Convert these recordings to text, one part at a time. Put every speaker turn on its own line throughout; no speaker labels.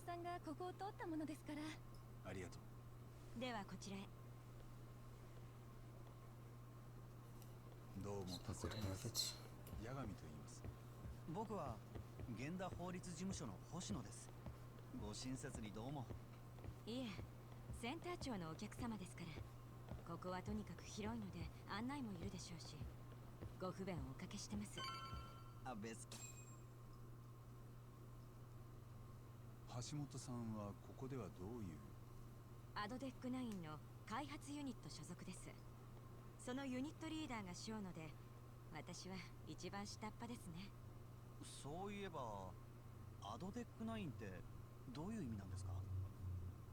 本さんがここを通ったものですから。
ありがとう。
ではこちらへ。
どうも
It's not good to have it.
八神と言います。
僕は源田法律事務所の星野です。ご親切にどうも。
いえ、センター長のお客様ですから。ここはとにかく広いので案内もいるでしょうし、ご不便をおかけしてます。
あ、別。
橋本さんはここではどういう？
アドデック9の開発ユニット所属です。そのユニットリーダーが塩野で、私は一番下っ端ですね。
そういえばアドデック9ってどういう意味なんですか？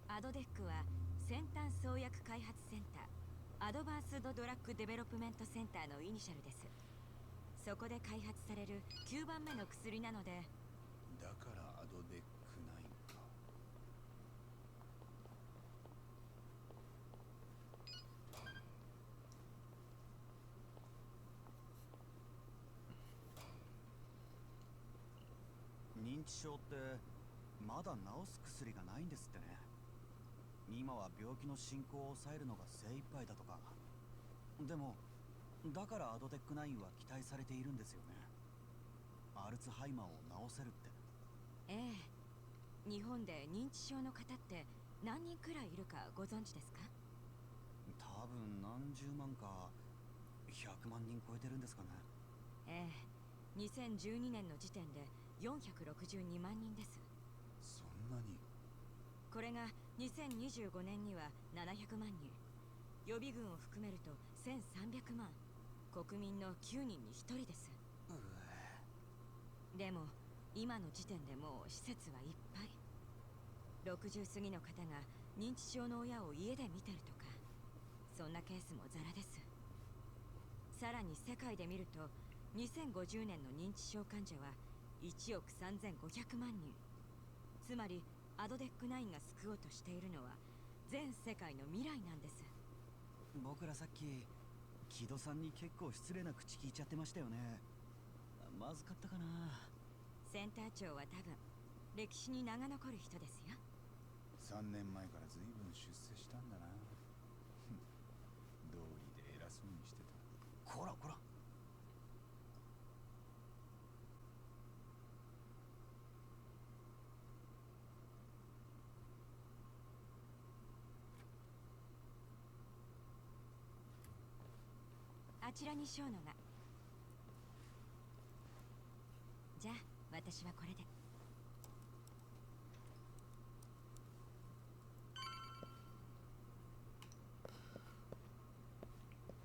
アドデックは先端創薬開発センター、アドバンスドドラッグデベロップメントセンターのイニシャルです。そこで開発される9番目の薬なので。
だからアドデック9か。
認知症ってまだ治す薬がないんですってね。今は病気の進行を抑えるのが精一杯だとか。でもだからアドデック9は期待されているんですよね。アルツハイマーを治せるって。
ええ、日本で認知症の方って何人くらいいるかご存知ですか？
多分何十万か100万人超えてるんですかね。
ええ、2012年の時点で462万人です。
そんなに？
これが2025年には700万人、予備軍を含めると1300万、国民の9人に1人です。でも今の時点でもう施設はいっぱい。60過ぎの方が認知症の親を家で見てるとか、そんなケースもザラです。さらに世界で見ると2050年の認知症患者は1億3500万人。つまりアドデック9が救おうとしているのは全世界の未来なんです。
僕らさっき木戸さんに結構失礼な口聞いちゃってましたよね。まずかったかな。
センター長は多分歴史に名が残る人ですよ。
3年前から随分出世したんだな。道理で偉そうにしてた。
こらこら。
あちらに小野が。じゃあ私はこれで。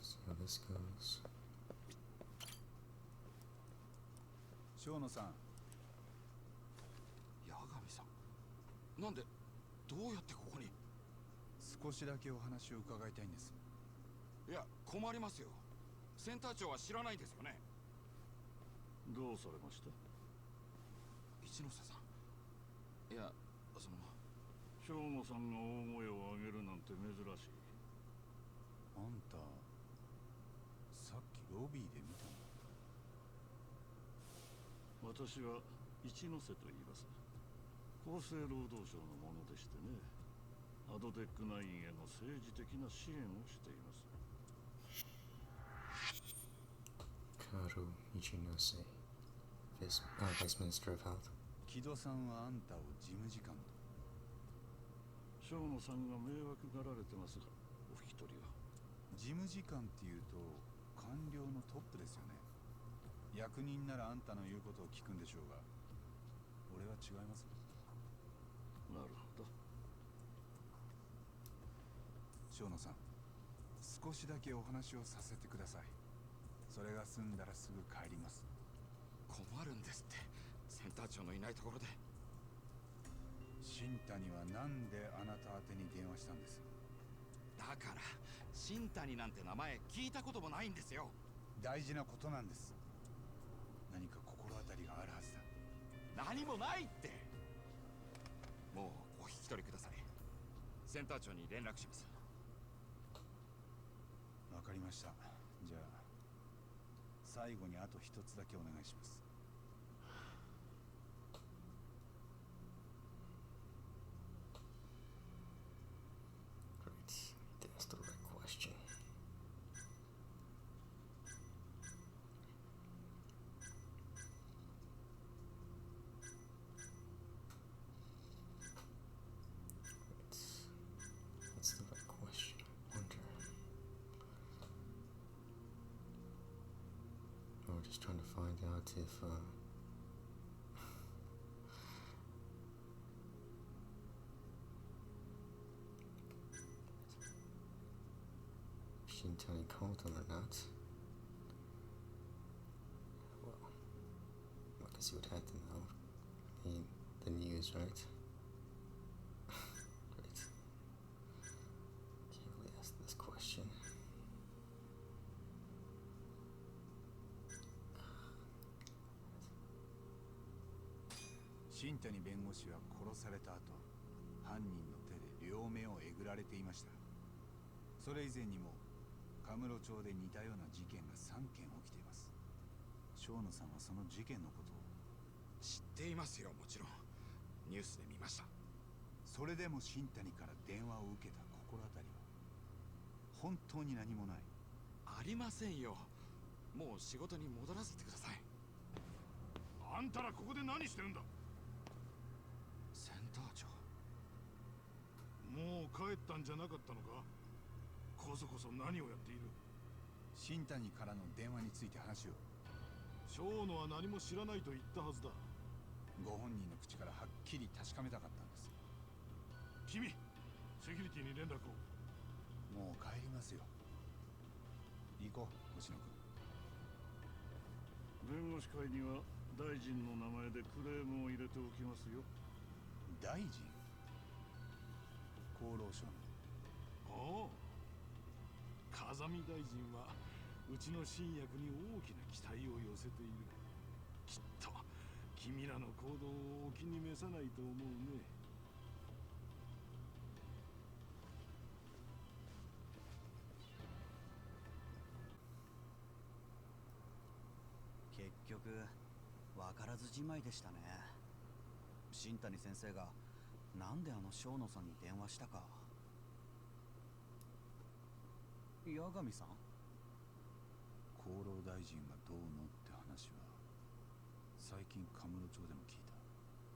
See how this goes.
生野さん。
八神さん、なんでどうやってここに？
少しだけお話を伺いたいんです。
いや困りますよ。センター長は知らないんですよね？
どうされました？
一ノ瀬さん。いやその
生野さんが大声を上げるなんて珍しい。
あんたさっきロビーで見たの？
私は一ノ瀬と言います。厚生労働省のものでしてね、アドデック9への政治的な支援をしています。
Kaito Ichinose, Vice Minister of Health.
木戸さんはあんたを事務次官と？
生野さんが迷惑がられてますが、お引き取りは。
事務次官っていうと官僚のトップですよね。役人ならあんたの言うことを聞くんでしょうが、俺は違います。
なるほど。
生野さん、少しだけお話をさせてください。それが済んだらすぐ帰ります。
困るんですって、センター長のいないところで。
新谷はなんであなた宛てに電話したんです？
だから新谷なんて名前聞いたこともないんですよ。
大事なことなんです。何か心当たりがあるはずだ。
何もないって。もうお引き取りください。センター長に連絡します。
わかりました。じゃあ最後にあと一つだけお願いします。
we're just trying to find out if Shintani called him or not. Well, I guess you would have to know. I mean, the news, right? Great. Can't really ask this question.
新谷弁護士は殺された後、犯人の手で両目をえぐられていました。それ以前にもカムロ町で似たような事件が3件起きています。生野さんはその事件のことを
知っていますよ。もちろんニュースで見ました。
それでも新谷から電話を受けた心当たりは本当に何もない。
ありませんよ。もう仕事に戻らせてください。
あんたらここで何してるんだ。
センター長、
もう帰ったんじゃなかったのか。こそこそ何をやっている。
新谷からの電話について話を。
生野は何も知らないと言ったはずだ。
ご本人の口からはっきり確かめたかったんです。
君、セキュリティに連絡を。
もう帰りますよ。行こう、星野君。
弁護士会には大臣の名前でクレームを入れておきますよ。
大臣？厚労省の。
おお、風見大臣はうちの新薬に大きな期待を寄せている。きっと君らの行動をお気に召さないと思うね。
結局分からずじまいでしたね。新谷先生がなんであの生野さんに電話したか。八神さん、
厚労大臣がどうのって話は最近カムロ町でも聞い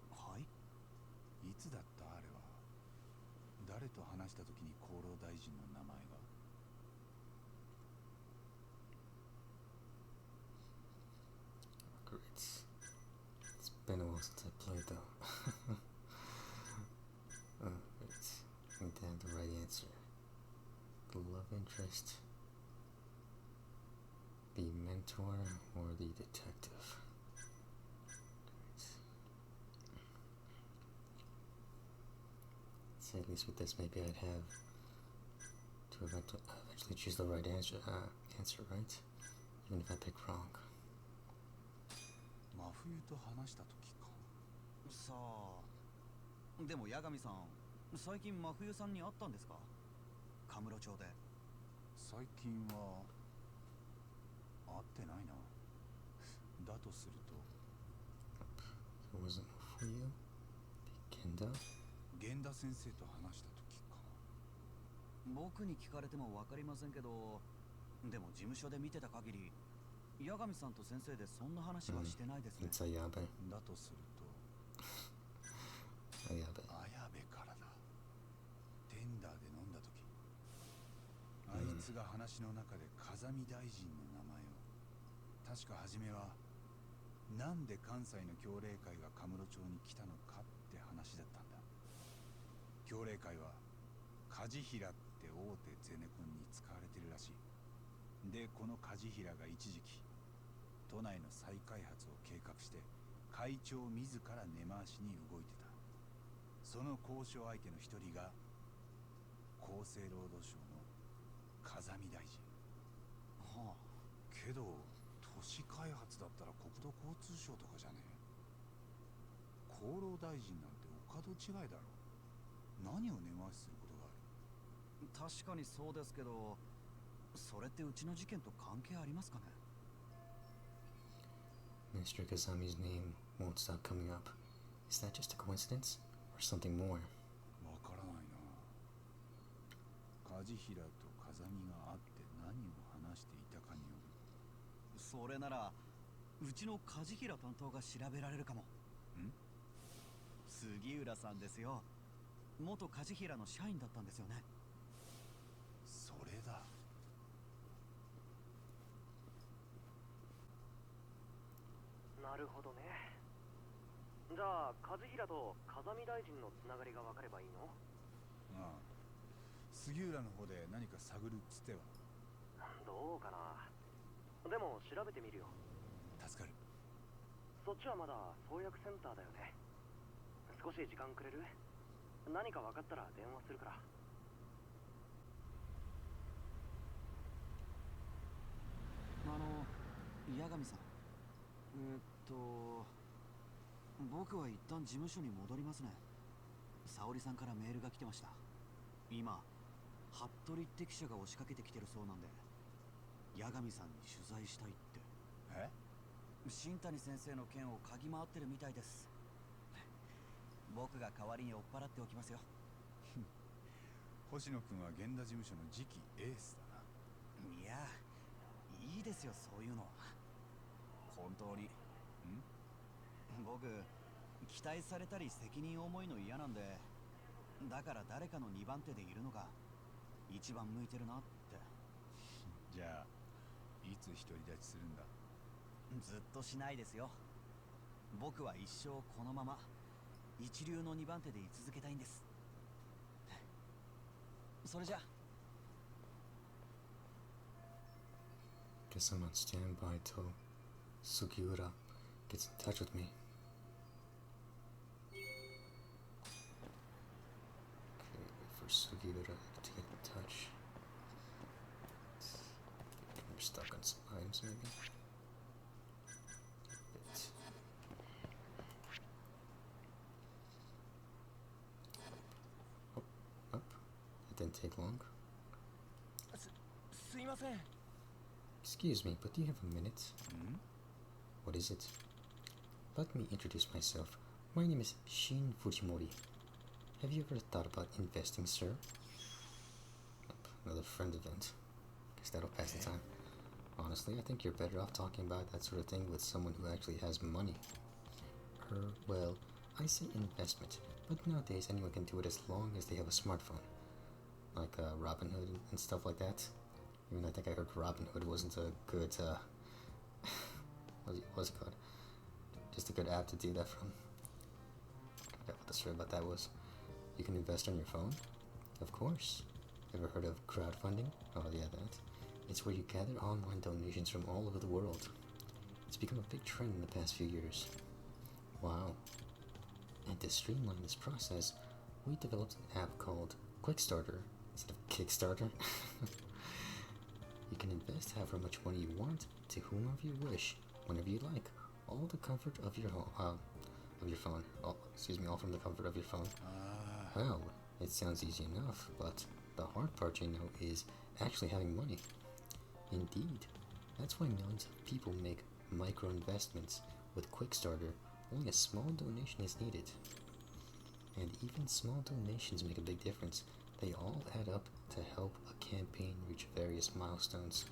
た。
はい？
いつだったあれは。誰と話した時に厚労大臣の名前が。
Great. It's been a while since I played though. Great. I need to have the right answer. The love interest, the mentor, or the detective? Great. So at least with this, maybe I'd have to eventually choose the right answer, right? Even if I pick wrong.
真冬と話した時か。
さあ、でも八神さん、最近真冬さんに会ったんですか？カムロ町で。
最近は会ってないな。だとすると
It wasn't for you? Kenda?
源田先生と話した時か。
僕に聞かれても分かりませんけど、でも事務所で見てた限り八神さんと先生でそんな話はしてないですね。
It's Ayabe.
だとすると
Ayabe.
綾部からだ。テンダーで飲んだ時、あいつが話の中で風見大臣の名前を、確か初めはなんで関西の協励会がカムロ町に来たのかって話だったんだ。協励会は梶平って大手ゼネコンに使われてるらしい。で、この梶平が一時期都内の再開発を計画して会長自ら根回しに動いてた。その交渉相手の一人が厚生労働省の風見大臣。はあ、けど都市開発だったら国土交通省とかじゃねえ。厚労大臣なんてお門違いだろ。何を根回しすることがある。
確かにそうですけど、それってうちの事件と関係ありますかね？
Mr. Kazami's name won't stop coming up. Is that just a coincidence? Or something more?
わからないな。梶平と風見が会って何を話していたかによる。
それならうちの梶平担当が調べられるかも。
ん？
杉浦さんですよ。元梶平の社員だったんですよね。
それだ。
なるほどね。じゃあ梶平と風見大臣のつながりが分かればいいの？
ああ、杉浦の方で何か探るっつっては。
どうかな。でも調べてみるよ。
助かる。
そっちはまだ創薬センターだよね。少し時間くれる？何か分かったら電話するから。
八神さん、僕は一旦事務所に戻りますね。沙織さんからメールが来てました。今服部って記者が押しかけてきてるそうなんで、八神さんに取材したいって。
え？
新谷先生の件を嗅ぎ回ってるみたいです。僕が代わりに追っ払っておきますよ。
星野君は源田事務所の次期エースだな。
いや、いいですよそういうの。本当に。僕期待されたり責任重いの嫌なんで、だから誰かの2番手でいるのが一番向いてるなって。
じゃあいつ独り立ちするんだ？
ずっとしないですよ。僕は一生このまま一流の2番手で居続けたいんです。それじゃ。
Guess I'm on standby till Sugiura gets in touch with me. Okay, wait for Sugiura to get in touch. We're stuck on some items, maybe? Bit. Oh, up. It didn't take long.
すいません。
Excuse me, but do you have a minute? What is it? Let me introduce myself. My name is Shin Fujimori. Have you ever thought about investing, sir? Another friend event. Guess that'll pass the time. Honestly, I think you're better off talking about that sort of thing with someone who actually has money. Well, I say investment, but nowadays anyone can do it as long as they have a smartphone. Like Robinhood and stuff like that. Even I think I heard Robinhood wasn't a good, what's it called? Just a good app to do that from. I forgot what the story about that was. You can invest on your phone? Of course. Ever heard of crowdfunding? Oh yeah, that. It's where you gather online donations from all over the world. It's become a big trend in the past few years. Wow. And to streamline this process, we developed an app called Quickstarter instead of Kickstarter. You can invest however much money you want to whomever you wish, whenever you like, all the comfort of your phone. All from the comfort of your phone. Well, it sounds easy enough, but the hard part, you know, is actually having money. Indeed, that's why millions of people make micro investments. With Quickstarter, only a small donation is needed. And even small donations make a big difference. They all add up to help a campaign reach various milestones.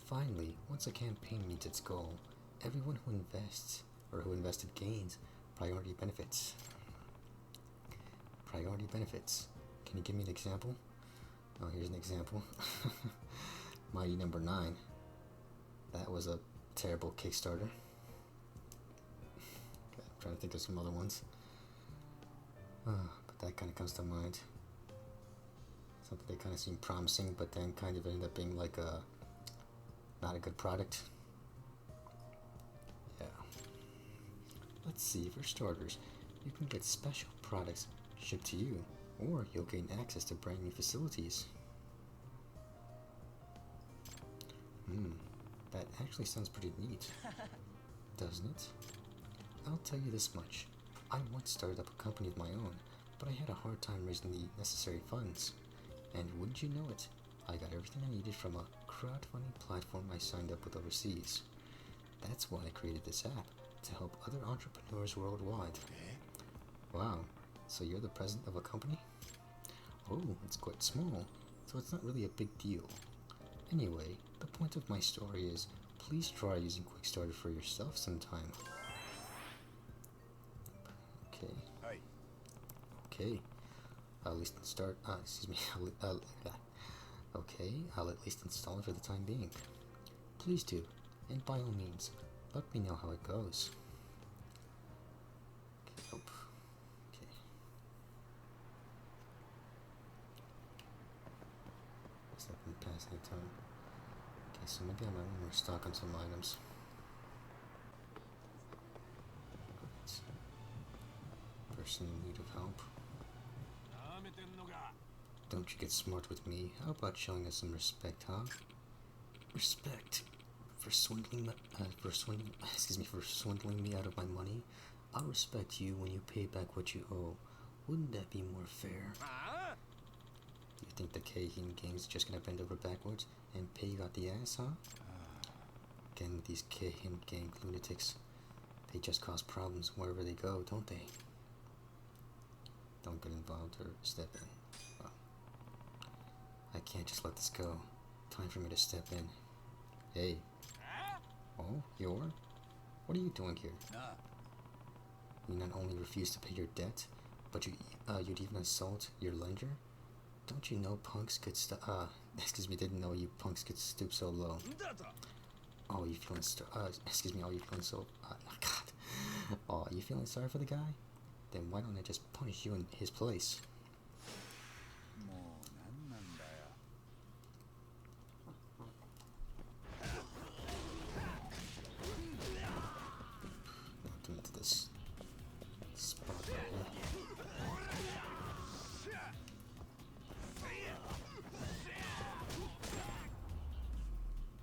Finally, once a campaign meets its goal, everyone who invests, or who invested, gains priority benefits. Priority benefits. Can you give me an example? Oh, here's an example. Mighty number 9. That was a terrible Kickstarter. Okay, I'm trying to think of some other ones. But that kind of comes to mind. Something that kind of seemed promising, but then kind of ended up being like not a good product. Yeah. Let's see, for starters, you can get special products shipped to you, or you'll gain access to brand new facilities. That actually sounds pretty neat, doesn't it? I'll tell you this much. I once started up a company of my own, but I had a hard time raising the necessary funds. And wouldn't you know it, I got everything I needed from a crowdfunding platform I signed up with overseas. That's why I created this app, to help other entrepreneurs worldwide. Wow, so you're the president of a company? Oh, it's quite small, so it's not really a big deal. Anyway, the point of my story is, please try using Quickstarter for yourself sometime. Okay.
Hi.
Okay. I'll at least start, okay, I'll at least install it for the time being. Please do, and by all means, Let me know how it goes. Okay, nope. Okay. It's not been past any time. Okay, so maybe I might want more stock on some items. Person in need of help. Don't you get smart with me? How about showing us some respect, huh? Respect for swindling for swindling me out of my money. I'll respect you when you pay back what you owe. Wouldn't that be more fair? You think the Keihin gang's just gonna bend over backwards and pay you out the ass, huh? Again with these Keihin gang lunatics. They just cause problems wherever they go, don't they? Don't get involved or step in. Well, I can't just let this go. Time for me to step in. Hey. Oh, you're? What are you doing here? You not only refuse to pay your debt, but you'd even assault your lender? Don't you know punks could didn't know you punks could stoop so low. Oh, you feeling God. Oh, you feeling sorry for the guy? Then why don't I just punish you in his place? Not into this spot right here.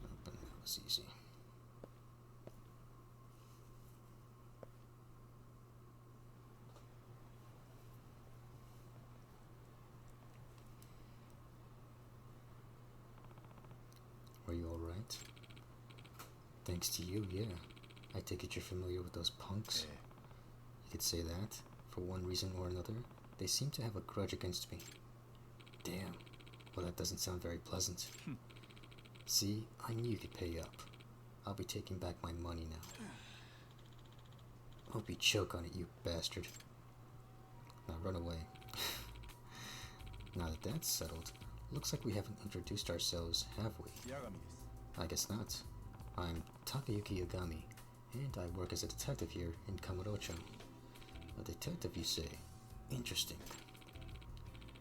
But that was easy. Are you alright? Thanks to you, yeah. I take it you're familiar with those punks? You could say that. For one reason or another, they seem to have a grudge against me. Damn. Well, that doesn't sound very pleasant. See, I knew you could pay up. I'll be taking back my money now. Hope you choke on it, you bastard. Now run away. Now that that's settled, looks like we haven't introduced ourselves, have we? I guess not. I'm Takayuki Yagami, and I work as a detective here in Kamurocho. A detective, you say? Interesting.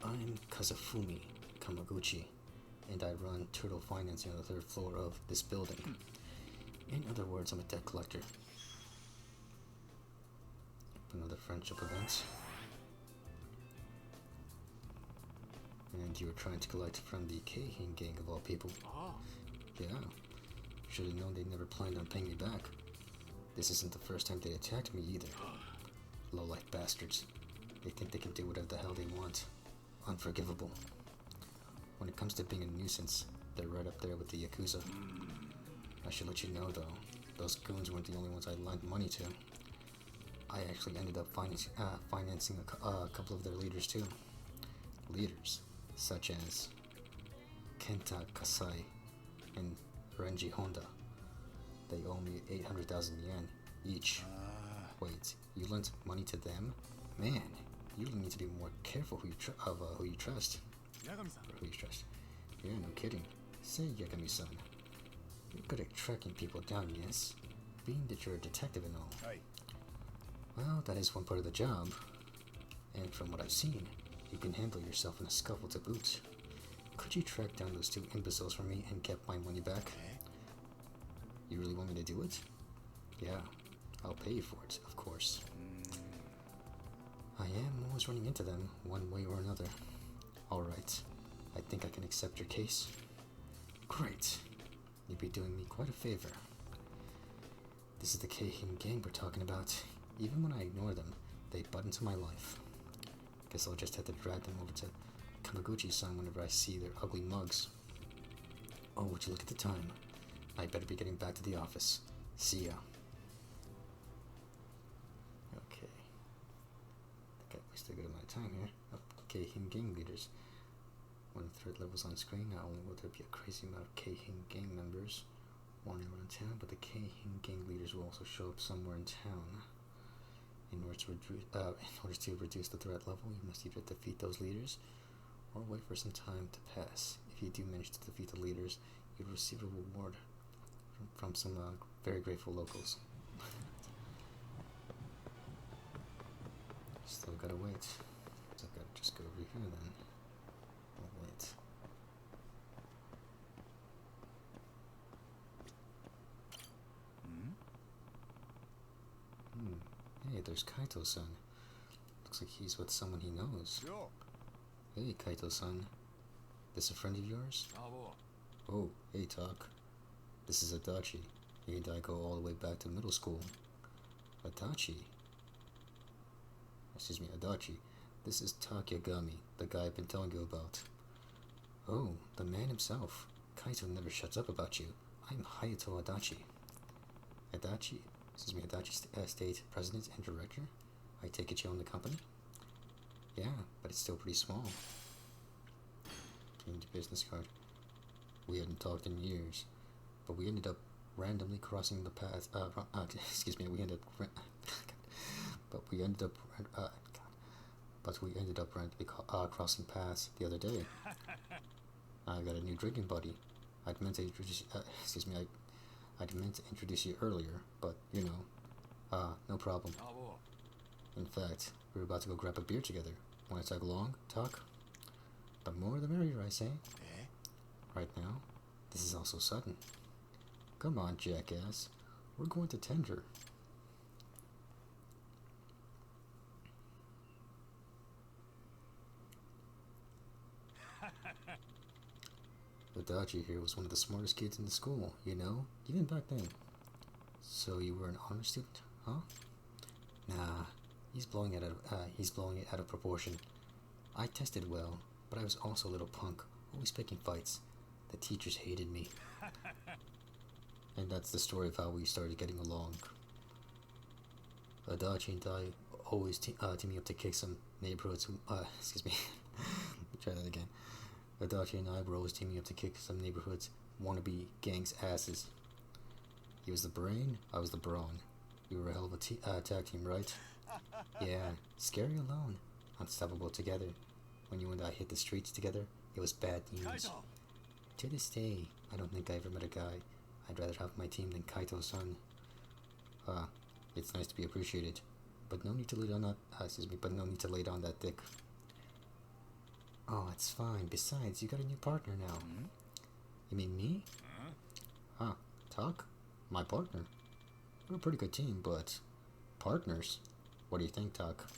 I'm Kazafumi Kamaguchi, and I run Turtle Financing on the 3rd floor of this building. In other words, I'm a debt collector. Another friendship event. And you were trying to collect from the Keihin gang of all people. Yeah. Should have known they never planned on paying me back. This isn't the first time they attacked me either. Low-life bastards. They think they can do whatever the hell they want. Unforgivable. When it comes to being a nuisance, they're right up there with the Yakuza. I should let you know, though, those goons weren't the only ones I lent money to. I actually ended up financing a couple of their leaders, too. Leaders, such as Kenta Kasai and Renji Honda. They owe me 800,000 yen each. Wait, you lent money to them? Man, you really need to be more careful who you trust. Or who you trust. Yeah, no kidding. Say, Yagami-san, you're good at tracking people down, yes? Being that you're a detective and all. Well, that is one part of the job. And from what I've seen, you can handle yourself in a scuffle to boot. Could you track down those 2 imbeciles for me and get my money back? You really want me to do it? Yeah, I'll pay you for it, of course. I am always running into them, one way or another. Alright, I think I can accept your case. Great. You'd be doing me quite a favor. This is the Keihin gang we're talking about. Even when I ignore them, they butt into my life. Guess I'll just have to drag them over to Kamaguchi-san whenever I see their ugly mugs. Oh, would you look at the time? I better be getting back to the office. See ya. Okay. I think I wasted a good amount of time here. Keihin gang leaders. When the threat level's on screen, not only will there be a crazy amount of Keihin gang members wandering around town, but the Keihin gang leaders will also show up somewhere in town. In order to reduce the threat level, you must either defeat those leaders or wait for some time to pass. If you do manage to defeat the leaders, you'll receive a reward from some very grateful locals. Still gotta wait. So I gotta just go over here then. Oh, wait. Hey, there's Kaito-san. Looks like he's with someone he knows. Hey, Kaito-san. This a friend of yours? Oh, hey, Talk. This is Adachi. He and I go all the way back to middle school. Adachi? Excuse me, Adachi. This is Takyagami, the guy I've been telling you about. Oh, the man himself. Kaito never shuts up about you. I'm Hayato Adachi. Adachi? Excuse me, Adachi State President and Director? I take it you own the company? Yeah, but it's still pretty small. Change business card. We hadn't talked in years, but we ended up randomly crossing the path. Excuse me, we ended up. we ended up randomly crossing paths the other day. I got a new drinking buddy. I'd meant to introduce. Excuse me, I'd meant to introduce you earlier, but you know, no problem. In fact, we were about to go grab a beer together. Want to tag along? Talk? The more the merrier, I say. Right now, this is also sudden. Come on, jackass. We're going to tender. Adachi here was one of the smartest kids in the school, you know, even back then. So you were an honor student, huh? Nah, he's blowing it out of proportion. I tested well, but I was also a little punk, always picking fights. The teachers hated me. And that's the story of how we started getting along. Adachi and I always teaming up to kick some neighborhoods. Excuse me. Try that again. Adachi and I were always teaming up to kick some neighborhoods wannabe gangs' asses. He was the brain, I was the brawn. We were a hell of a tag team, right? Yeah, scary alone, unstoppable together. When you and I hit the streets together, it was bad news. To this day, I don't think I ever met a guy I'd rather have my team than Kaito-san. It's nice to be appreciated, but no need to lay down that. But no need to lay down that dick. Oh, it's fine. Besides, you got a new partner now. You mean me? Huh? Talk? My partner? We're a pretty good team, but partners? What do you think, Talk?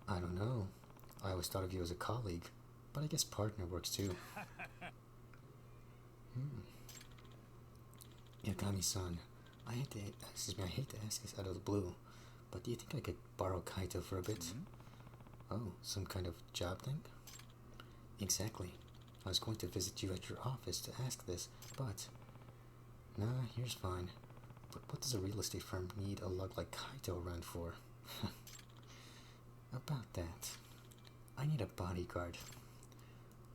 I don't know. I always thought of you as a colleague, but I guess partner works too. Yagami-san, I hate to ask this out of the blue, but do you think I could borrow Kaito for a bit? Oh, some kind of job thing? Exactly. I was going to visit you at your office to ask this, but... Nah, here's fine. But what does a real estate firm need a lug like Kaito around for? About that. I need a bodyguard.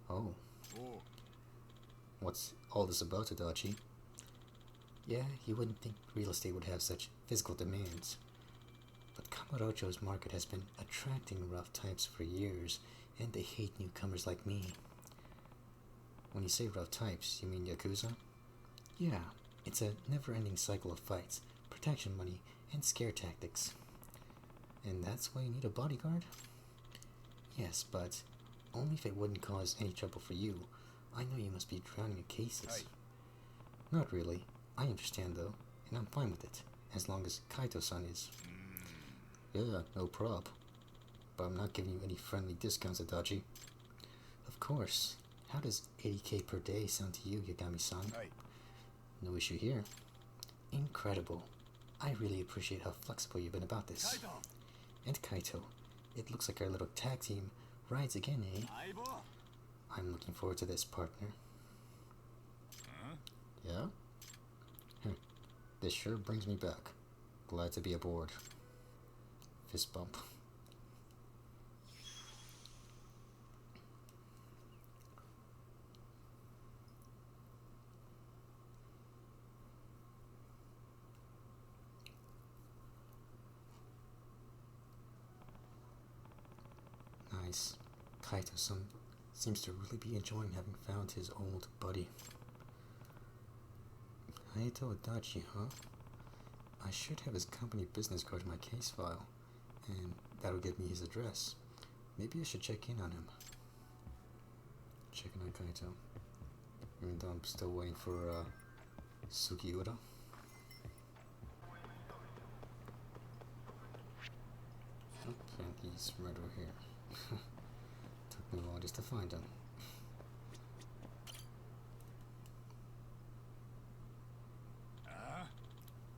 Oh. What's all this about, Adachi? Yeah, you wouldn't think real estate would have such physical demands. But Kamurocho's market has been attracting rough types for years, and they hate newcomers like me. When you say rough types, you mean Yakuza? Yeah, it's a never-ending cycle of fights, protection money, and scare tactics. And that's why you need a bodyguard? Yes, but only if it wouldn't cause any trouble for you. I know you must be drowning in cases. Not really. I understand, though, and I'm fine with it, as long as Kaito-san is. Yeah, no prob. But I'm not giving you any friendly discounts, Adachi. Of course. How does 80k per day sound to you, Yagami-san? No issue here. Incredible. I really appreciate how flexible you've been about this. And Kaito, it looks like our little tag team rides again, eh? I'm looking forward to this, partner. Yeah? This sure brings me back. Glad to be aboard. Fist bump. Nice. Kaito-san seems to really be enjoying having found his old buddy. Kaito Adachi, huh? I should have his company business card in my case file, and that'll give me his address. Maybe I should check in on him. Checking on Kaito. Even though I'm still waiting for Sugiura. Oh, and he's right over here. Took me a while just to find him.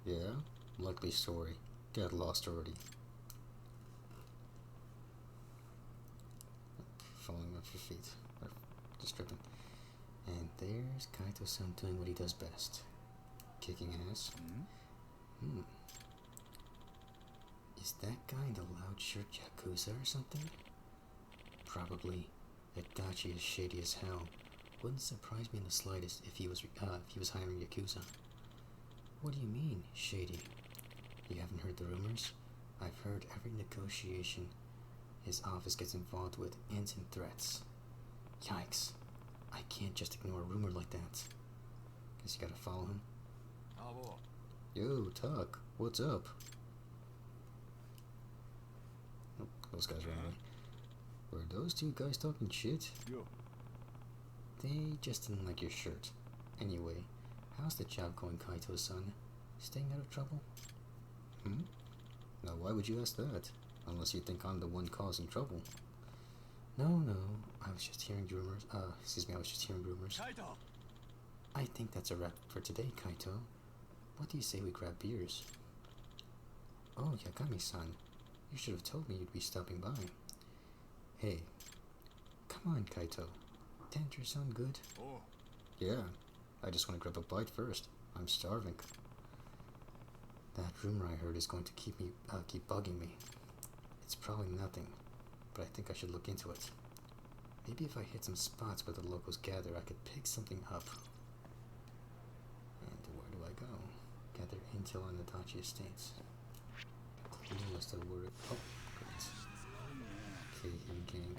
Yeah? Likely story. Got lost already. Falling off your feet. Or just tripping. And there's Kaito-san doing what he does best. Kicking ass. Is that guy in the loud shirt Yakuza or something? Probably. Adachi is shady as hell. Wouldn't surprise me in the slightest if he was hiring Yakuza. What do you mean, shady? You haven't heard the rumors? I've heard every negotiation his office gets involved with ends in threats. Yikes. I can't just ignore a rumor like that. Guess you gotta follow him. Yo, Tuck, what's up? Oh, those guys ran away. Were those two guys talking shit?
Yo.
They just didn't like your shirt. Anyway, how's the job going, Kaito-san? Staying out of trouble? Now why would you ask that? Unless you think I'm the one causing trouble. No, I was just hearing rumors. I was just hearing rumors.
Kaito!
I think that's a wrap for today, Kaito. What do you say we grab beers? Oh, Yagami-san. You should have told me you'd be stopping by. Hey, come on, Kaito. Didn't you sound good?
Oh.
Yeah, I just want to grab a bite first. I'm starving. That rumor I heard is going to keep bugging me. It's probably nothing, but I think I should look into it. Maybe if I hit some spots where the locals gather, I could pick something up. And where do I go? Gather intel on the Adachi estates. Clueless to word. Oh, great. Okay, gang.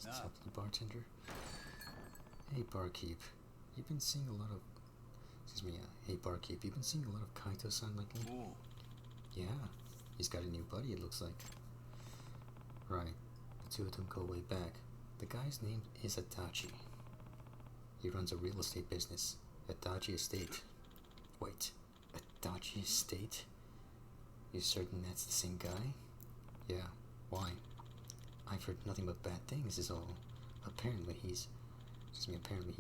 Talk to the bartender. Hey barkeep, you've been seeing a lot of... hey barkeep, you've been seeing a lot of Kaito-san lately?
Oh.
Yeah, he's got a new buddy, it looks like. Right, the two of them go way back. The guy's name is Adachi. He runs a real estate business, Adachi Estate. Wait, Adachi Estate? You certain that's the same guy? Yeah, why? I've heard nothing but bad things is all. Apparently he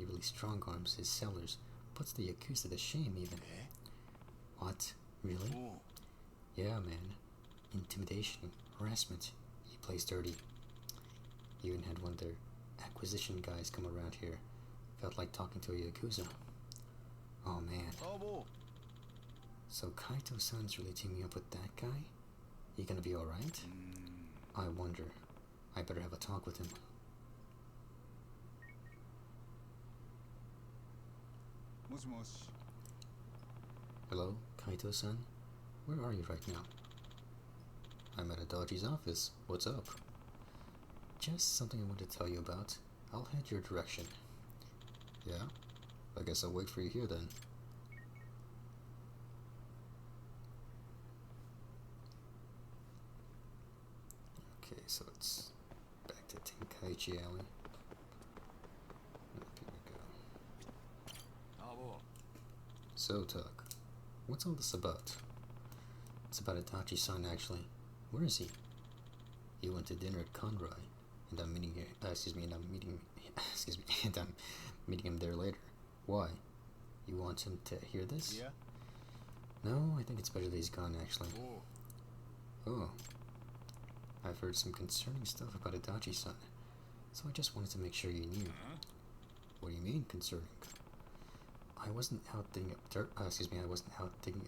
really strong arms his sellers, puts the Yakuza to shame even. What? Really?
Oh.
Yeah, man. Intimidation, harassment. He plays dirty. Even had one of their acquisition guys come around here. Felt like talking to a Yakuza. Oh man. So Kaito-san's really teaming up with that guy? He gonna be alright? I wonder. I better have a talk with him. Hello, Kaito-san? Where are you right now? I'm at Adachi's office. What's up? Just something I want to tell you about. I'll head your direction. Yeah? I guess I'll wait for you here then. Okay, so it's back to Tenkaichi Alley. Here we go. So, Tuck, what's all this about? It's about Adachi-san, actually. Where is he? He went to dinner at Conroy, and I'm meeting and I'm meeting him there later. Why? You want him to hear this?
Yeah?
No, I think it's better that he's gone, actually.
おう
Oh. I've heard some concerning stuff about Adachi-san, so I just wanted to make sure you knew. What do you mean, concerning? I wasn't out digging up dirt, I wasn't out digging,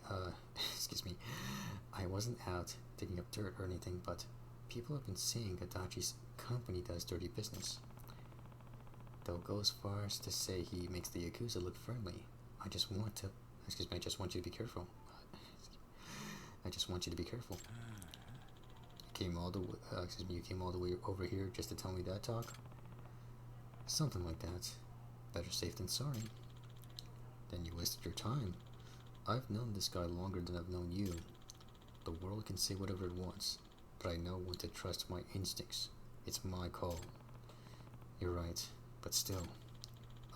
I wasn't out digging up dirt or anything, but people have been saying Adachi's company does dirty business. They'll go as far as to say he makes the Yakuza look friendly. I just want you to be careful. I just want you to be careful. You came all the way over here just to tell me that talk? Something like that. Better safe than sorry. Then you wasted your time. I've known this guy longer than I've known you. The world can say whatever it wants, but I know when to trust my instincts. It's my call. You're right, but still,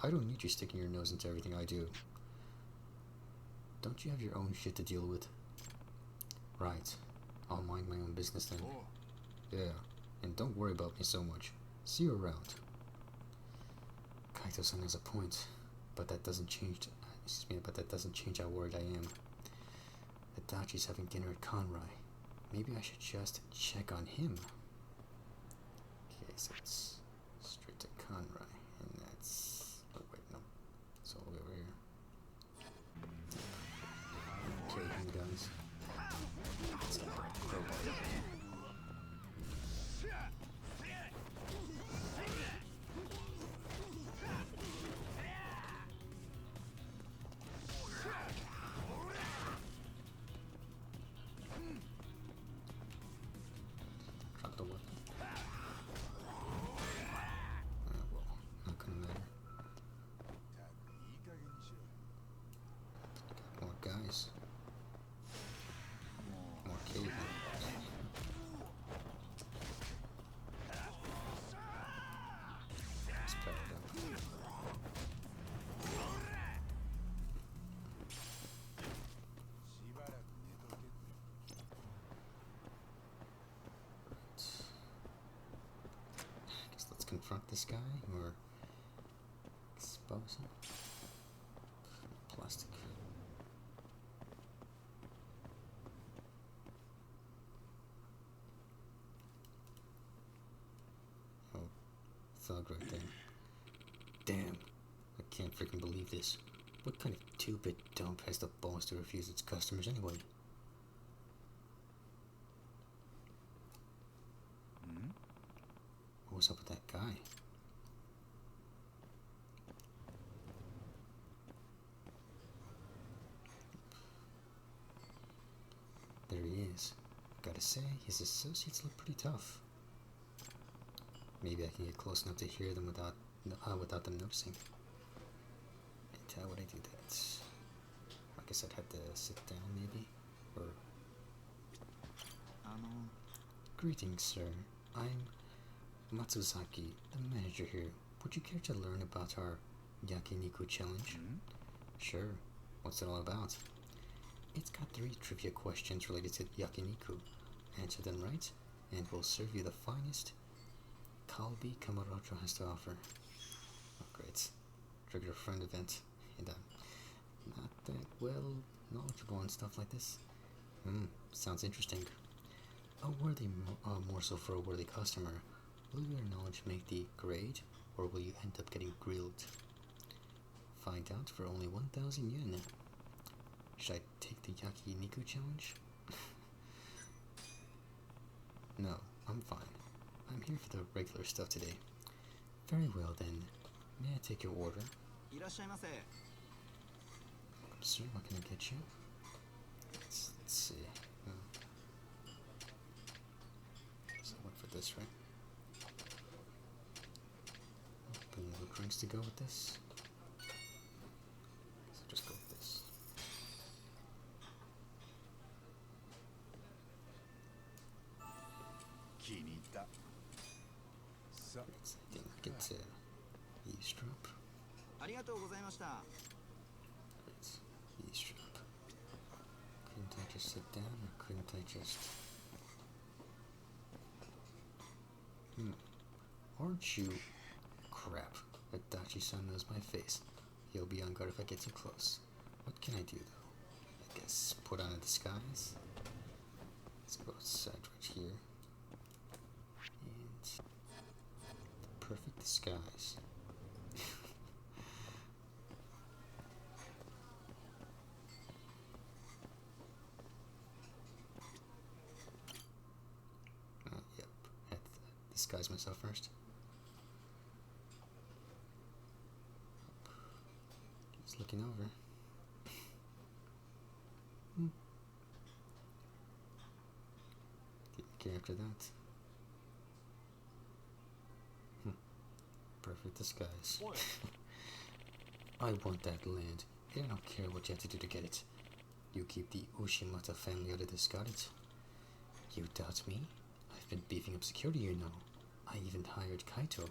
I don't need you sticking your nose into everything I do. Don't you have your own shit to deal with? Right. I'll mind my own business then. Yeah, and don't worry about me so much. See you around. Kaito-san has a point, but that doesn't change. But that doesn't change how worried I am. Adachi's having dinner at Conrai. Maybe I should just check on him. Okay, so it's straight to Conrai, and that's. Oh wait, no. It's all the way over here. Okay, him guys. It's a crowbar. Drop the weapon. Well, not gonna matter.
いい加減にしろ。
More guys. More cavemen. It's powered up. Guess let's confront this guy or expose him. Plastic. Oh, thug right there. Damn, I can't freaking believe this. What kind of stupid dump has the balls to refuse its customers anyway? What was up with that guy? There he is. Gotta say, his associates look pretty tough. Maybe I can get close enough to hear them without them noticing. And how would I do that? I guess I'd have to sit down, maybe? Or... Greetings, sir. I'm Matsuzaki, the manager here. Would you care to learn about our Yakiniku challenge? Sure. What's it all about? It's got 3 trivia questions related to Yakiniku. Answer them right, and we'll serve you the finest Kalbi Kamarocho has to offer. Oh, great. Trigger a friend event. And I'm not that well knowledgeable on stuff like this. Sounds interesting. A worthy morsel for a worthy customer. Will your knowledge make the grade, or will you end up getting grilled? Find out for only 1,000 yen. Should I take the Yakiniku challenge? No, I'm fine. I'm here for the regular stuff today. Very well then. May I take your order? Sir, what can I get you? Let's see. So I went for this, right? Vanilla drinks to go with this. So just go with this. Let's I think I get to eavesdrop. Great. Eavesdrop. Couldn't I just sit down, or couldn't I just... Aren't you... Crap. Adachi-san knows my face. He'll be on guard if I get too close. What can I do though? I guess put on a disguise. Let's go outside right here. And the perfect disguise. Yep. Had to disguise myself first. Just looking over. Didn't care after that. Perfect disguise. I want that land, and I don't care what you have to do to get it. You keep the Ushimata family out of this, got it? You doubt me? I've been beefing up security, you know. I even hired Kaito.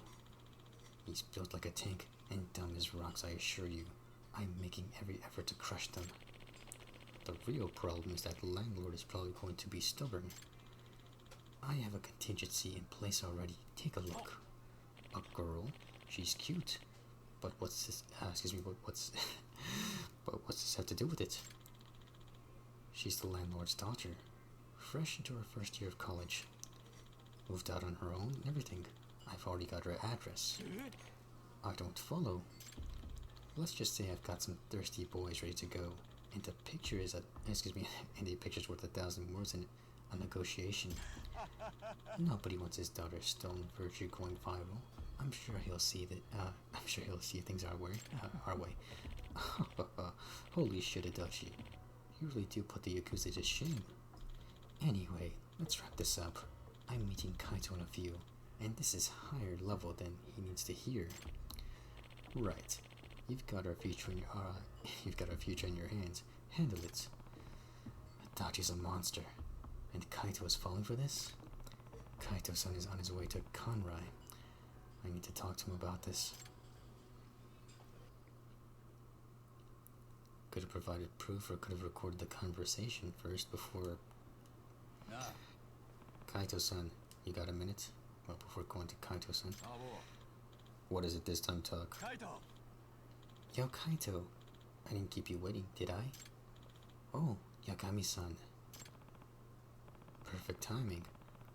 He's built like a tank, and dumb as rocks, I assure you. I'm making every effort to crush them. The real problem is that the landlord is probably going to be stubborn. I have a contingency in place already. Take a look. A girl? She's cute. But what's this? But what's this have to do with it? She's the landlord's daughter. Fresh into her first year of college. Moved out on her own and everything. I've already got her address. I don't follow. Let's just say I've got some thirsty boys ready to go. And the picture is and the picture's worth 1,000 words in a negotiation. Nobody wants his daughter's stolen virtue going viral. I'm sure he'll see things our way. Holy shit, Adachi. You really do put the Yakuza to shame. Anyway, let's wrap this up. I'm meeting Kaito in a few, and this is higher level than he needs to hear. Right. You've got our future in your hands. Handle it. Adachi's a monster. And Kaito is falling for this? Kaito-san is on his way to Kanrai. I need to talk to him about this. Could have provided proof or could have recorded the conversation first before... Kaito-san, you got a minute? Well, before going to Kaito-san. What is it this time, Talk?
Kaito!
Yo, Kaito. I didn't keep you waiting, did I? Oh, Yagami-san. Perfect timing.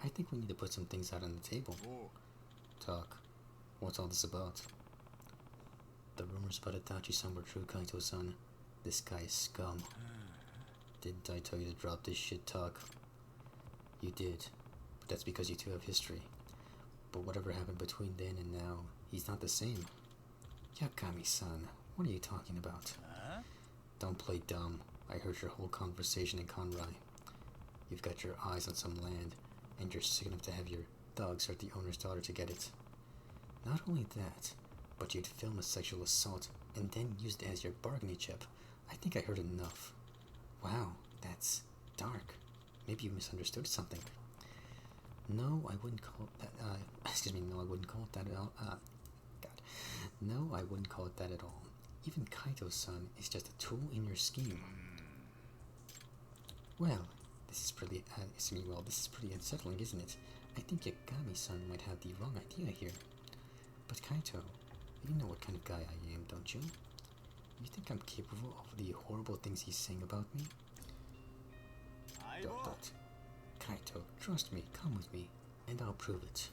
I think we need to put some things out on the table. Talk. What's all this about? The rumors about Adachi-san were true, Kaito-san. This guy is scum. Didn't I tell you to drop this shit, Talk? You did. But that's because you two have history. But whatever happened between then and now, he's not the same. Yagami-san, what are you talking about? Don't play dumb. I heard your whole conversation in Kanrai. You've got your eyes on some land, and you're sick enough to have your dogs hurt the owner's daughter to get it. Not only that, but you'd film a sexual assault and then use it as your bargaining chip. I think I heard enough. Wow, that's dark. Maybe you misunderstood something. No, I wouldn't call it that, no, I wouldn't call it that at all. No, I wouldn't call it that at all. Even Kaito-san is just a tool in your scheme. Well, this is pretty unsettling, isn't it? I think Yagami-san might have the wrong idea here. But Kaito, you know what kind of guy I am, don't you? You think I'm capable of the horrible things he's saying about me? ... Kaito, trust me, come with me, and I'll prove it.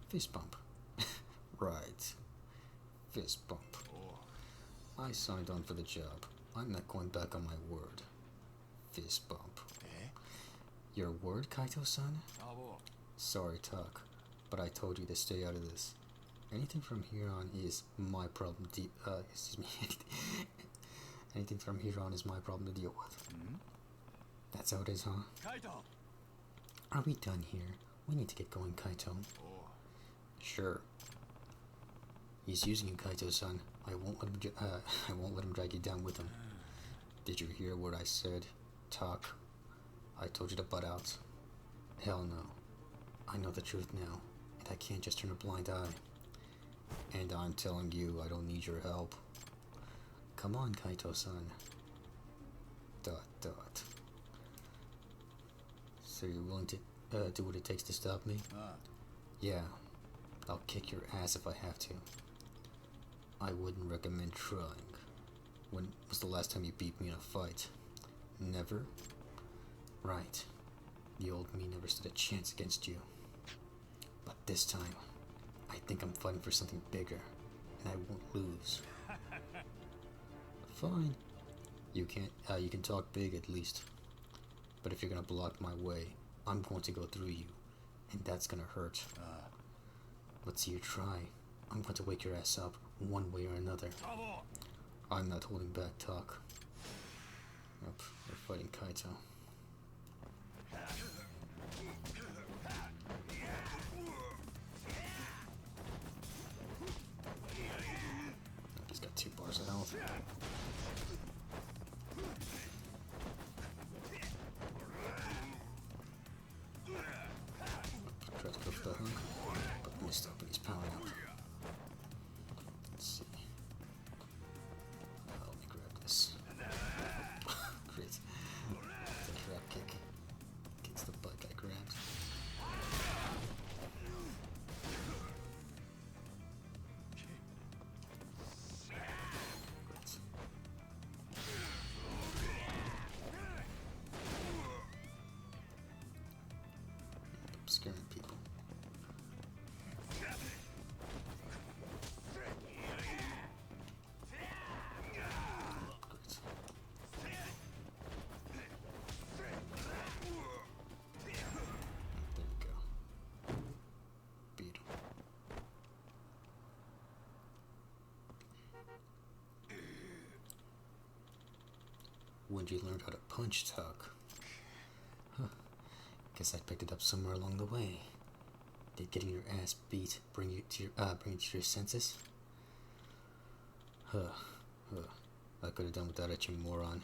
Fist bump. Right. Fist bump. I signed on for the job. I'm not going back on my word. Fist bump. Your word, Kaito-san? Sorry, Talk, but I told you to stay out of this. Anything from here on is my problem anything from here on is my problem to deal with. That's how it is, huh?
Kaito!
Are we done here? We need to get going, Kaito. Sure. He's using you, Kaito-san. I won't let him drag you down with him. Did you hear what I said? Talk. I told you to butt out. Hell no. I know the truth now, and I can't just turn a blind eye. And I'm telling you, I don't need your help. Come on, Kaito-san. ... So you're willing to do what it takes to stop me? Yeah. I'll kick your ass if I have to. I wouldn't recommend trying. When was the last time you beat me in a fight? Never? Right. The old me never stood a chance against you. But this time, I think I'm fighting for something bigger, and I won't lose. Fine. You can talk big at least. But if you're gonna block my way, I'm going to go through you, and that's gonna hurt. Let's see you try. I'm going to wake your ass up, one way or another. I'm not holding back talk. Yep, we're fighting Kaito. He's got 2 bars of health. Tried to go for the hook, but missed up and he's powering up. Let's see. Let me grab this. Great. The trap kick. Kicks the butt I grabbed. Great. I'm scaring people. There you go. Beat him. When'd you learn how to punch, Tuck? Huh. Guess I picked it up somewhere along the way. Did getting your ass beat bring you to your senses? Huh. I could have done without it, you moron.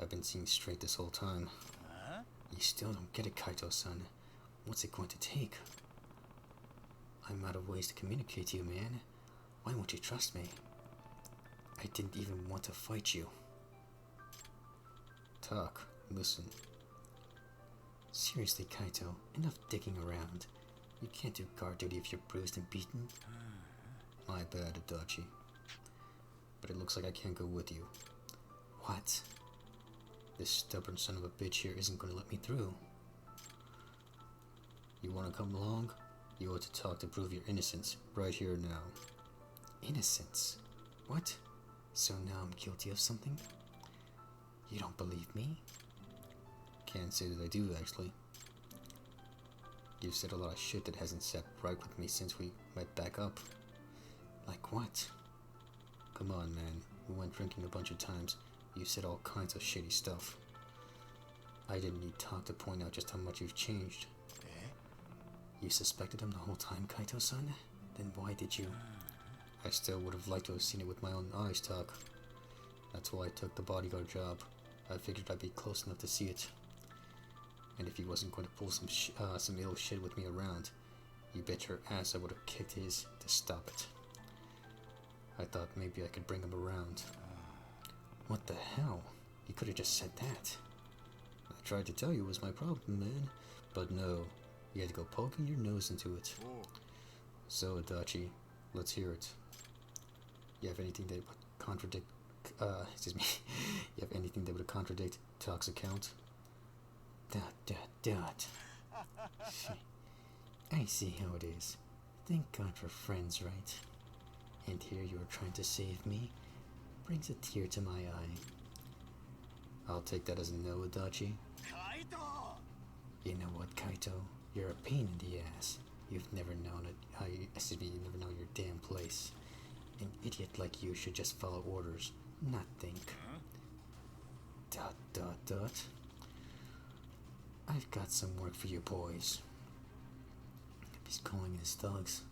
I've been seeing straight this whole time. You still don't get it, Kaito-san. What's it going to take? I'm out of ways to communicate to you, man. Why won't you trust me? I didn't even want to fight you. Talk. Listen. Seriously, Kaito, enough dicking around. You can't do guard duty if you're bruised and beaten. My bad, Adachi. But it looks like I can't go with you. What? This stubborn son of a bitch here isn't going to let me through. You want to come along? You ought to talk to prove your innocence, right here and now. Innocence? What? So now I'm guilty of something? You don't believe me? Can't say that I do, actually. You've said a lot of shit that hasn't sat right with me since we met back up. Like what? Come on, man. We went drinking a bunch of times. You said all kinds of shitty stuff. I didn't need talk to point out just how much you've changed. You suspected him the whole time, Kaito-san? Then why did you? I still would have liked to have seen it with my own eyes, Talk. That's why I took the bodyguard job. I figured I'd be close enough to see it. And if he wasn't going to pull some ill shit with me around, you bet your ass I would have kicked his to stop it. I thought maybe I could bring him around. What the hell? You could have just said that. I tried to tell you it was my problem, man. But no, you had to go poking your nose into it. So, Adachi, let's hear it. You have anything that would contradict... You have anything that would contradict Talk's account? Dot. I see how it is. Thank God for friends, right? And here you are trying to save me. Brings a tear to my eye. I'll take that as a no, Adachi.
Kaito!
You know what, Kaito? You're a pain in the ass. You've never known you never know your damn place. An idiot like you should just follow orders, not think. Dot. I've got some work for you boys. He's calling in his thugs.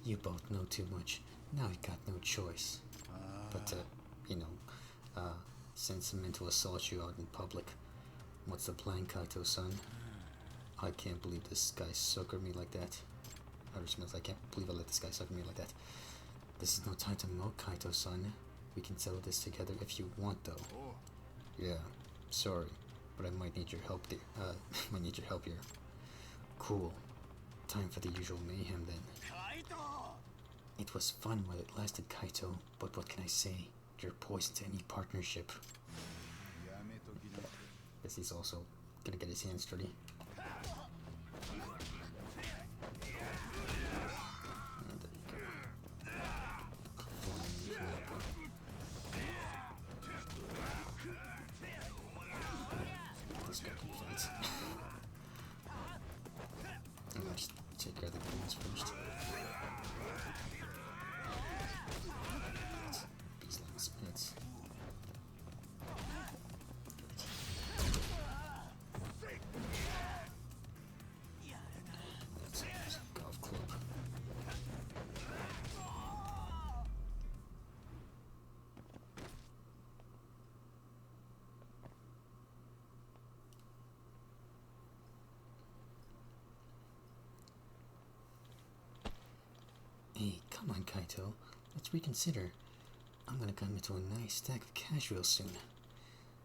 You both know too much. Now you got no choice. But send some men to assault you out in public. What's the plan, Kaito-san? I can't believe this guy suckered me like that. I can't believe I let this guy sucker me like that. This is no time to mope, Kaito-san. We can settle this together if you want, though. Yeah, sorry, but I might need your help. Here. Cool. Time for the usual mayhem then.
Kaito!
It was fun while it lasted, Kaito, but what can I say? You're poison to any partnership. Guess he's also gonna get his hands dirty. And there you go. This guy can fight. I'm gonna just take care of the guns first. These last minutes. That's a golf club. Hey, come on, Kaito. Let's reconsider. I'm gonna come into a nice stack of casuals soon.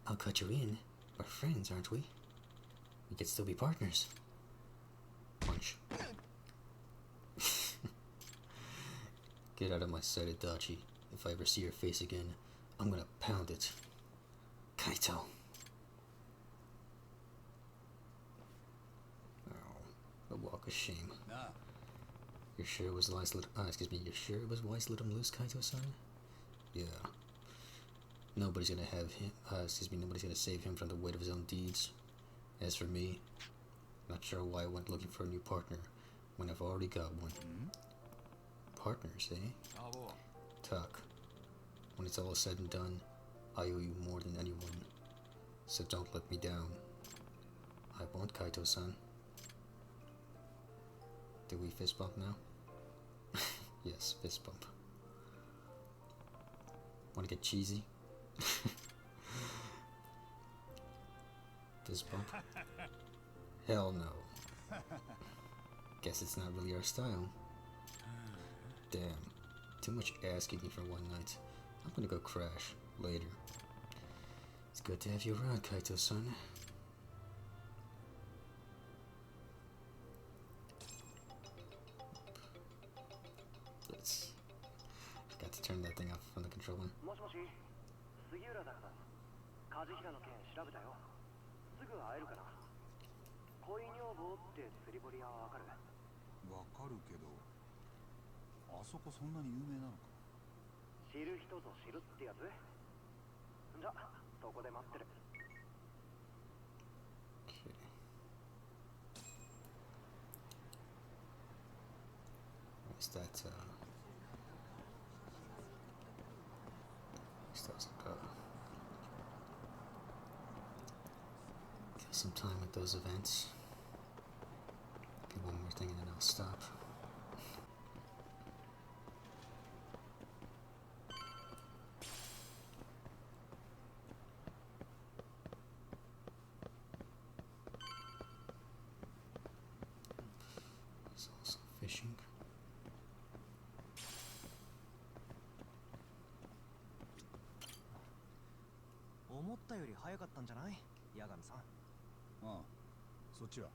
I'll cut you in. We're friends, aren't we? We could still be partners. Punch. Get out of my sight, Adachi. If I ever see your face again, I'm gonna pound it. Kaito. Oh, a walk of shame.
Nah.
You're sure it was wise you're sure it was wise to let him loose, Kaito-san? Yeah. Nobody's gonna have him, nobody's gonna save him from the weight of his own deeds. As for me, not sure why I went looking for a new partner when I've already got one. Partners, eh? Tuck. When it's all said and done, I owe you more than anyone. So don't let me down. I won't, Kaito-san. Do we fist bump now? Yes, fist bump. Wanna get cheesy? Fist bump? Hell no. Guess it's not really our style. Damn. Too much ass kicking for one night. I'm gonna go crash later. It's good to have you around, Kaito-san. Forgot to turn that thing off from the controller.
もしもし、杉浦だけど、梶平の件調べたよ。すぐ会えるかな。恋女房って釣り堀屋はわかる？
わかるけど、あそこそんなに有名なのか？
知る人ぞ知るってやつ？じゃ、そこで待ってる。
Okay. What's that, that was like kill some time at those events. Do one more thing and then I'll stop. There's also fishing.
思ったより早かったんじゃない？八神さん。
ああ、そっちは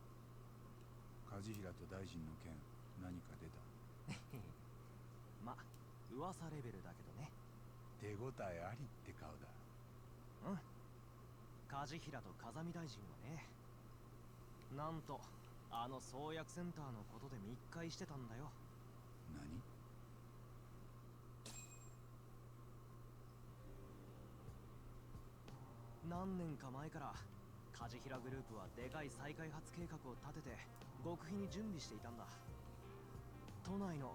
梶平と大臣の件何か出た？
ま、噂レベルだけどね。
手応えありって顔だ。
うん。梶平と風見大臣はね、なんとあの創薬センターのことで密会してたんだよ。
何？
何年か前から梶平グループはでかい再開発計画を立てて極秘に準備していたんだ。都内の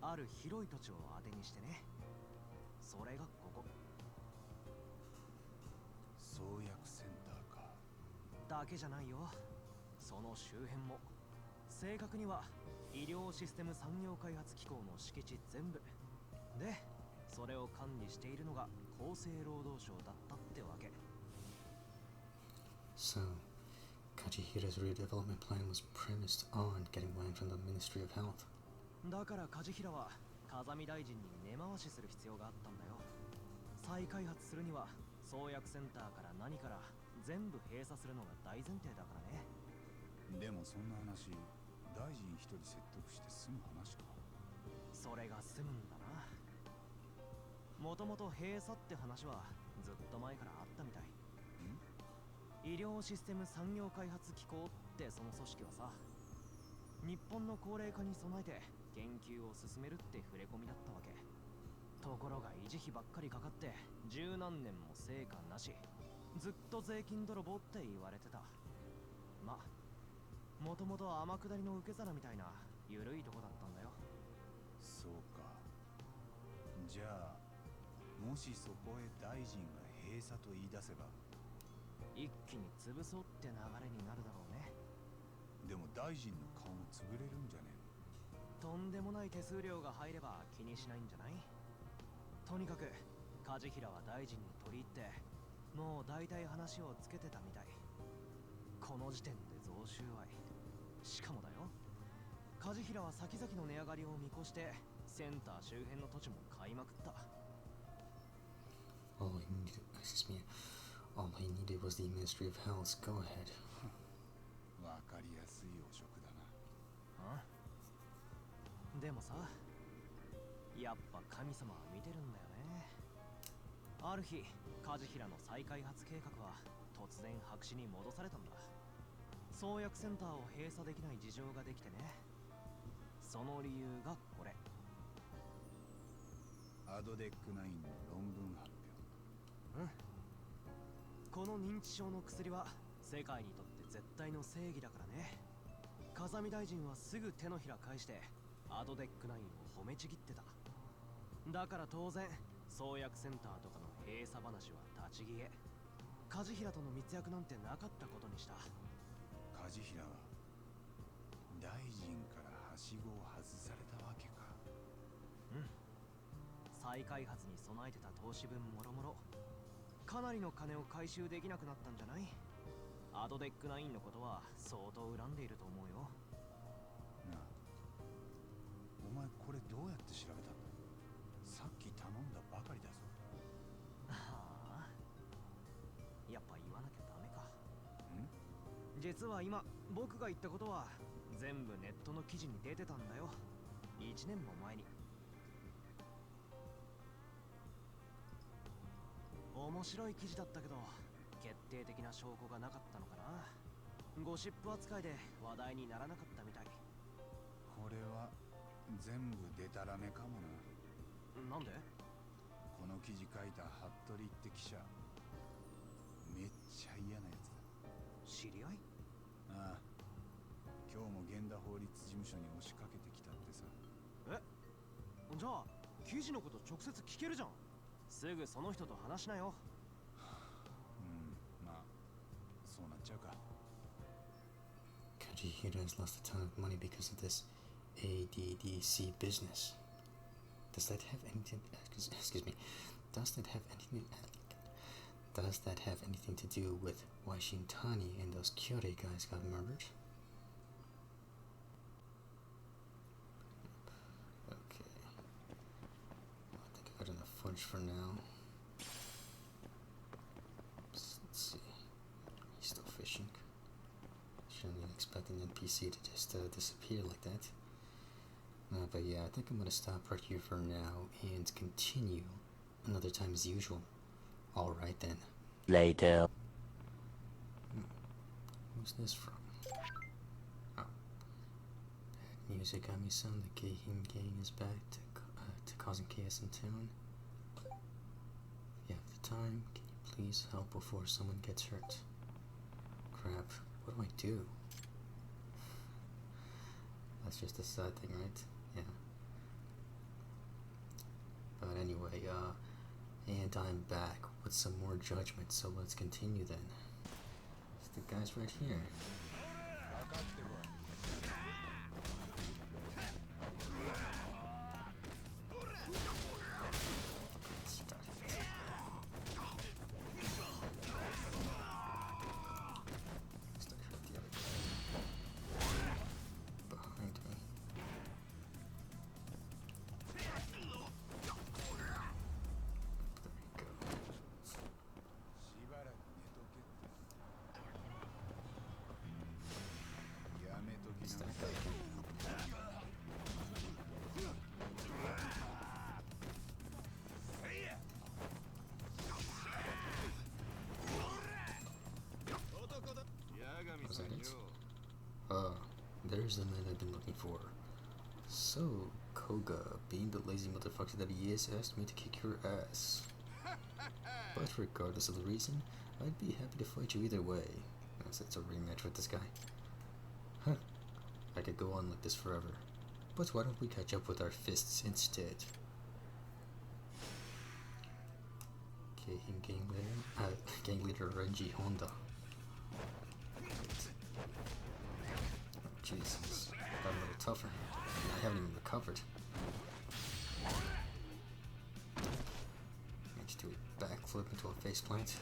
ある広い土地を当てにしてね。それがここ。
創薬センターか。
だけじゃないよ。その周辺も。正確には医療システム産業開発機構の敷地全部で、それを管理しているのが厚生労働省だったってわけ。
So, Kajihira's redevelopment plan was premised on getting land from the Ministry of Health.
だから梶平は風見大臣に根回しする必要があったんだよ。再開発するには創薬センターから何から全部閉鎖するのが大前提だからね。
でもそんな話、大臣一人説得して済む話か？
それが済むんだな。もともと閉鎖って話はずっと前からあったみたい。医療システム産業開発機構ってその組織はさ、日本の高齢化に備えて研究を進めるって触れ込みだったわけ。ところが維持費ばっかりかかって十何年も成果なし、ずっと税金泥棒って言われてた。まあもともと天下りの受け皿みたいな緩いとこだったんだよ。
そうか。じゃあもしそこへ大臣が閉鎖と言い出せば
一気に潰そうって流れになるだろうね。
でも大臣の顔も潰れるんじゃね
とんでもない手数料が入れば気にしないんじゃない。とにかく梶平は大臣に取り入ってもう大体話をつけてたみたい。この時点で贈収賄。しかもだよ、梶平は先々の値上がりを見越してセンター周辺の土地も買いまくった。
All he needed, excuse me, all he needed was the Ministry of Health. Go ahead.
わかりやすい汚職だな。
でもさ、やっぱ神様は見てるんだよね。ある日梶平の再開発計画は突然白紙に戻されたんだ。創薬センターを閉鎖できない事情ができてね。その理由がこれ。
アドデック9の論文発表。
この認知症の薬は世界にとって絶対の正義だからね。風見大臣はすぐ手のひら返してアドデック9を褒めちぎってた。だから当然創薬センターとかの閉鎖話は立ち消え。梶平との密約なんてなかったことにした。
梶平は大臣からはしごを外されたわけか。
再開発に備えてた投資分もろもろかなりの金を回収できなくなったんじゃない。アドデック9のことは相当恨んでいると思うよ。
なあ、お前これどうやって調べたんだ。さっき頼んだばかりだぞ。
はあ、やっぱ言わなきゃダメか。実は今僕が言ったことは全部ネットの記事に出てたんだよ。1年も前に。面白い記事だったけど決定的な証拠がなかったのかな。ゴシップ扱いで話題にならなかったみたい。
これは全部デタラメかもな。
なんで？
この記事書いた服部って記者、めっちゃ嫌なやつだ。
知り合い？
ああ、今日も源田法律事務所に押しかけてきたってさ。
じゃあ記事のこと直接聞けるじゃん。すぐその人と話しなよ。
まあそうなっちゃうか。
Kajihira has lost a ton of money because of this ADDC business. Does that have anything? Excuse me. Does that have anything? Does that have anything to do with why Shintani and those Kyoto guys got murdered? Okay. I think I got enough footage for now. Let's see. He's still fishing. Shouldn't even expect an NPC to just disappear like that. But yeah, I think I'm gonna stop right here for now and continue another time as usual. Alright then.
Later.
Who's this from? Oh. That music got me some. The Gehim gang is back to causing chaos in town. If you have the time, can you please help before someone gets hurt? Crap, what do I do? That's just a sad thing, right? Yeah. But anyway, and I'm back with some more judgment, so let's continue then. It's the guys right here. There's the man I've been looking for. So, Koga, being the lazy motherfucker that he is, asked me to kick your ass. But regardless of the reason, I'd be happy to fight you either way. As it's a rematch with this guy. Huh. I could go on like this forever. But why don't we catch up with our fists instead? Okay, gang leader Renji Honda. Oh, Jesus, got a little tougher. I haven't even recovered. Managed to do a backflip into a faceplant.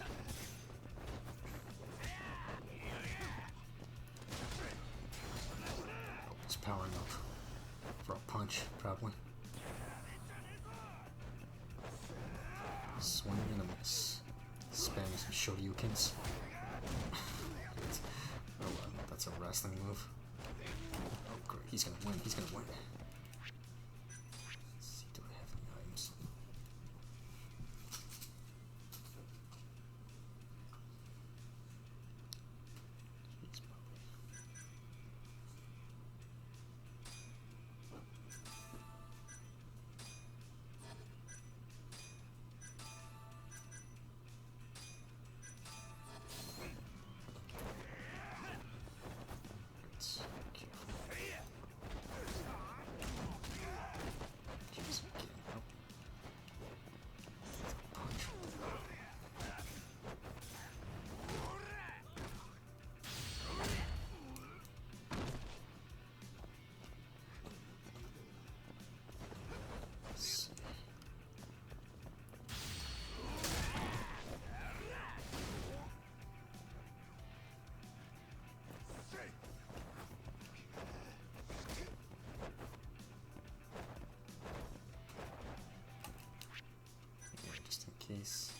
Oh, he's powering up for a punch, probably. Swing and a miss. Spamming some shoryukens. Oh well, that's a wrestling move. Oh great, he's gonna win, he's gonna win. Let's see, do I have any items? Just in case.